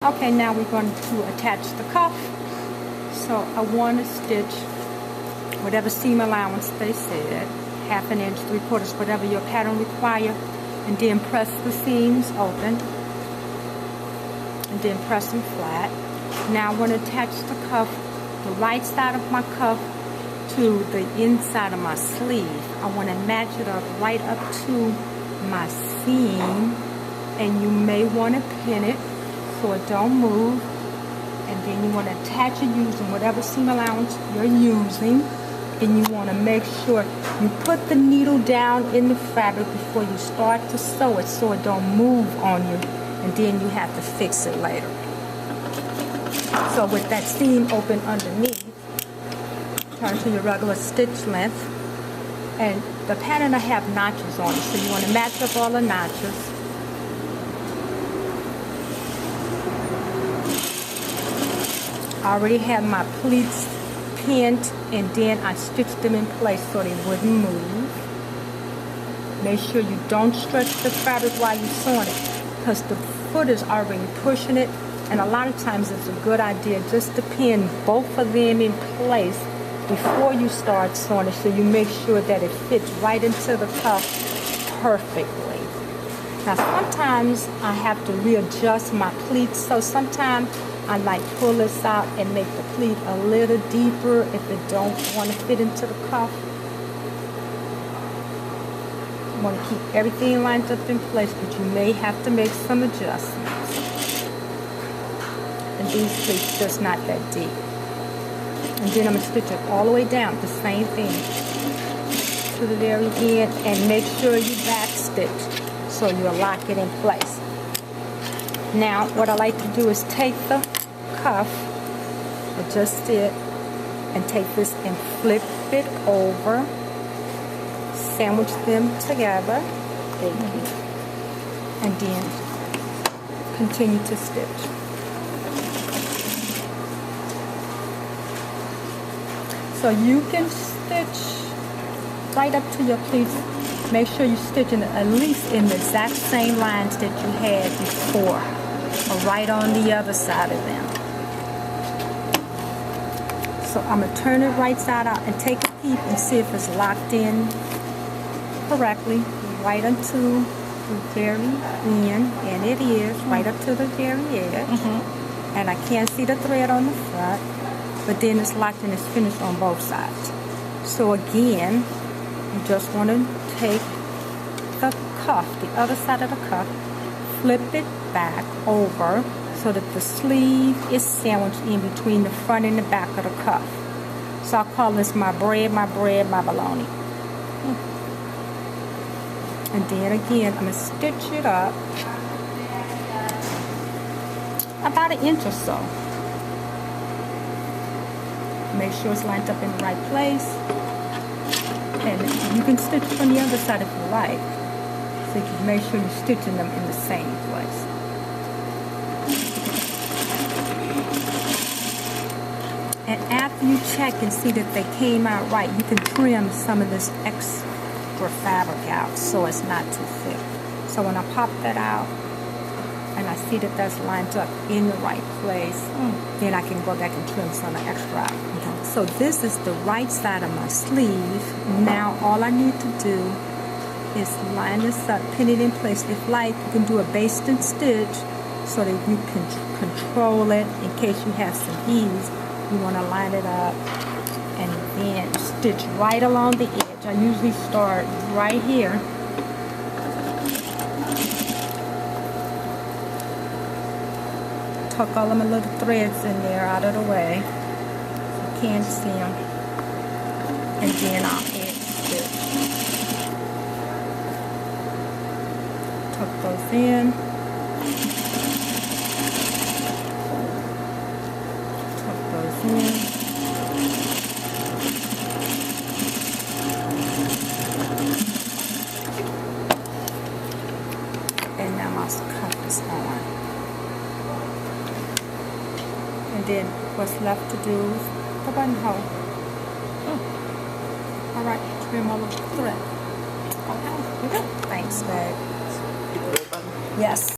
Okay, now we're going to attach the cuff. So I want to stitch whatever seam allowance they said, 1/2 inch, 3/4, whatever your pattern require, and then press the seams open, and then press them flat. Now I want to attach the cuff, the right side of my cuff to the inside of my sleeve. I want to match it up right up to my seam, and you may want to pin it so it don't move, and then you want to attach it using whatever seam allowance you're using, and you want to make sure you put the needle down in the fabric before you start to sew it so it don't move on you, and then you have to fix it later. So with that seam open underneath, turn to your regular stitch length, and the pattern I have notches on it, so you want to match up all the notches. I already have my pleats pinned, and then I stitched them in place so they wouldn't move. Make sure you don't stretch the fabric while you're sewing it, because the foot is already pushing it, and a lot of times it's a good idea just to pin both of them in place before you start sewing it, so you make sure that it fits right into the cuff perfectly. Now sometimes I have to readjust my pleats, so sometimes I like pull this out and make the pleat a little deeper if it don't want to fit into the cuff. You want to keep everything lined up in place, but you may have to make some adjustments. And these pleats just not that deep. And then I'm going to stitch it all the way down, the same thing, to the very end, and make sure you back stitch so you'll lock it in place. Now what I like to do is take the cuff, adjust it, and take this and flip it over, sandwich them together, and then continue to stitch. So you can stitch right up to your pleats. Make sure you stitch in at least in the exact same lines that you had before, or right on the other side of them. So I'm going to turn it right side out and take a peep and see if it's locked in correctly, right until the very end, and it is, right up to the very edge. And I can't see the thread on the front, but then it's locked and it's finished on both sides. So again, you just want to take the cuff, the other side of the cuff, flip it back over so that the sleeve is sandwiched in between the front and the back of the cuff. So I'll call this my bread, my bologna. And then again, I'm going to stitch it up about 1 inch or so. Make sure it's lined up in the right place. And you can stitch from the other side if you like. So you can make sure you're stitching them in the same place. And after you check and see that they came out right, you can trim some of this extra fabric out so it's not too thick. So when I pop that out and I see that that's lined up in the right place, then I can go back and trim some of the extra out. So this is the right side of my sleeve. Now all I need to do is line this up, pin it in place. If like, you can do a basting stitch so that you can control it in case you have some ease. You want to line it up and then stitch right along the edge. I usually start right here. Tuck all of my little threads in there out of the way so you can't see them. And then I'll edge stitch. Tuck those in. And now my cuff is on. And then what's left to do is the buttonhole. Alright, trim all of the thread. Okay. Thanks, babe. Yes.